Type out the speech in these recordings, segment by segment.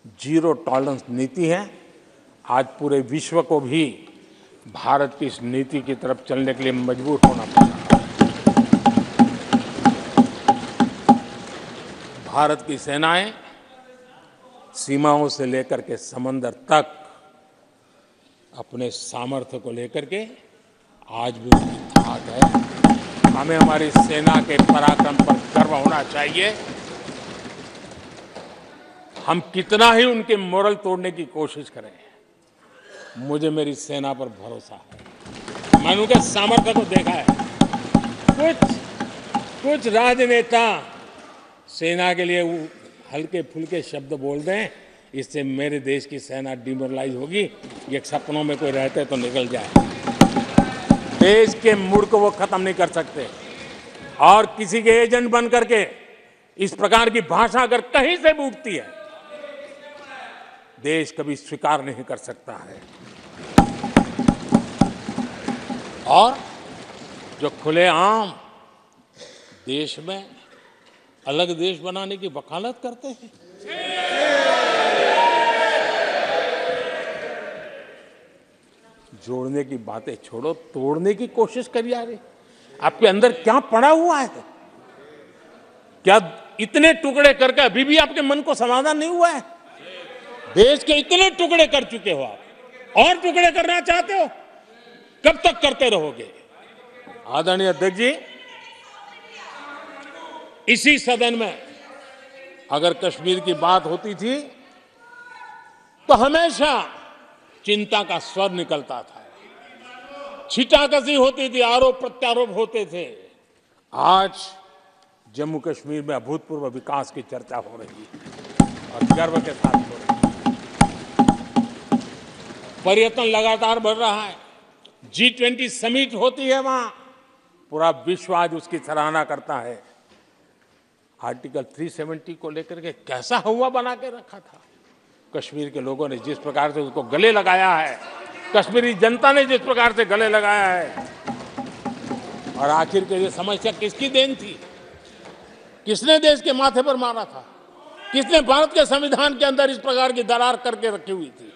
Zero tolerance नीति है। आज पूरे विश्व को भी भारत की इस नीति की तरफ चलने के लिए मजबूर होना पड़ा। भारत की सेनाएं सीमाओं से लेकर के समंदर तक अपने सामर्थ्य को लेकर के आज भी उनकी थाक है। हमें हमारी सेना के पराक्रम पर गर्व होना चाहिए। हम कितना ही उनके मोरल तोड़ने की कोशिश करें, मुझे मेरी सेना पर भरोसा है। मैंने उनके सामर्थ्य को देखा है। कुछ राजनेता सेना के लिए हल्के फुल्के शब्द बोल दें, इससे मेरे देश की सेना डिमोरलाइज होगी। ये सपनों में कोई रहते तो निकल जाए। देश के मूड को वो खत्म नहीं कर सकते। और किसी के एजेंट बन करके इस प्रकार की भाषा अगर कहीं से भी उठती है, देश कभी स्वीकार नहीं कर सकता है। और जो खुलेआम देश में अलग देश बनाने की वकालत करते हैं, जोड़ने की बातें छोड़ो, तोड़ने की कोशिश करिए। यार, आपके अंदर क्या पड़ा हुआ है? क्या इतने टुकड़े करके अभी भी आपके मन को समाधान नहीं हुआ है? देश के इतने टुकड़े कर चुके हो आप, और टुकड़े करना चाहते हो? कब तक करते रहोगे? आदरणीय अध्यक्ष जी, इसी सदन में अगर कश्मीर की बात होती थी तो हमेशा चिंता का स्वर निकलता था, छींटाकशी होती थी, आरोप प्रत्यारोप होते थे। आज जम्मू कश्मीर में अभूतपूर्व विकास की चर्चा हो रही है और गर्व के साथ हो रही है। पर्यटन लगातार बढ़ रहा है। G20 समिट होती है वहां, पूरा विश्व आज उसकी सराहना करता है। आर्टिकल 370 को लेकर के कैसा हुआ बना के रखा था। कश्मीर के लोगों ने जिस प्रकार से उसको गले लगाया है, कश्मीरी जनता ने जिस प्रकार से गले लगाया है, और आखिर के ये समस्या किसकी देन थी? किसने देश के माथे पर मारा था? किसने भारत के संविधान के अंदर इस प्रकार की दरार करके रखी हुई थी?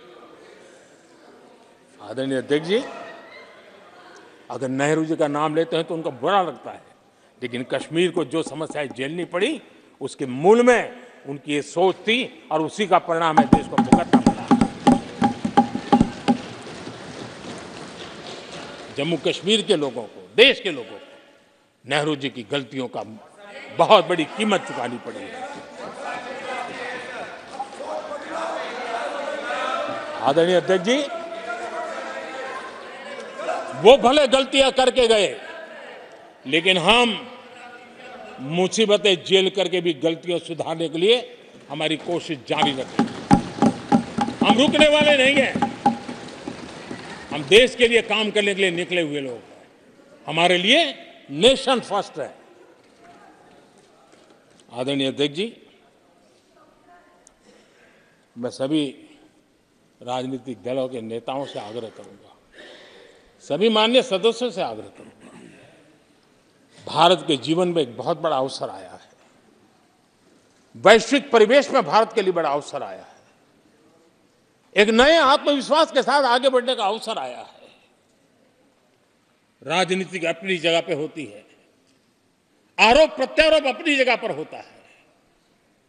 आदरणीय अध्यक्ष जी, अगर नेहरू जी का नाम लेते हैं तो उनको बुरा लगता है, लेकिन कश्मीर को जो समस्याएं झेलनी पड़ी उसके मूल में उनकी ये सोच थी और उसी का परिणाम है देश को भुगतना पड़ा। जम्मू कश्मीर के लोगों को, देश के लोगों को नेहरू जी की गलतियों का बहुत बड़ी कीमत चुकानी पड़ी है। आदरणीय अध्यक्ष जी, वो भले गलतियां करके गए, लेकिन हम मुसीबतें झेल करके भी गलतियों सुधारने के लिए हमारी कोशिश जारी रखेंगे। हम रुकने वाले नहीं हैं। हम देश के लिए काम करने के लिए निकले हुए लोग हैं। हमारे लिए नेशन फर्स्ट है। आदरणीय अध्यक्ष जी, मैं सभी राजनीतिक दलों के नेताओं से आग्रह करूंगा, सभी माननीय सदस्यों से आग्रह करूंगा, भारत के जीवन में एक बहुत बड़ा अवसर आया है। वैश्विक परिवेश में भारत के लिए बड़ा अवसर आया है। एक नए आत्मविश्वास के साथ आगे बढ़ने का अवसर आया है। राजनीति अपनी जगह पे होती है, आरोप प्रत्यारोप अपनी जगह पर होता है,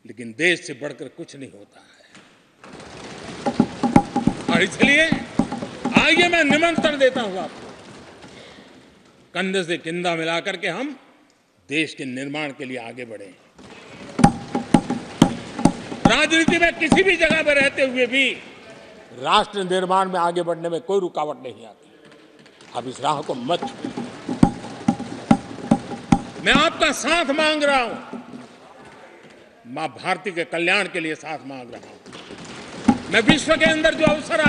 लेकिन देश से बढ़कर कुछ नहीं होता है। और इसलिए आइए मैं निमंत्रण देता हूं आपको, कंधे से कंधा मिलाकर के हम देश के निर्माण के लिए आगे बढ़े। राजनीति में किसी भी जगह पर रहते हुए भी राष्ट्र निर्माण में आगे बढ़ने में कोई रुकावट नहीं आती। अब इस राह को मत छोड़िए। मैं आपका साथ मांग रहा हूं, मां भारती के कल्याण के लिए साथ मांग रहा हूं। मैं विश्व के अंदर जो अवसर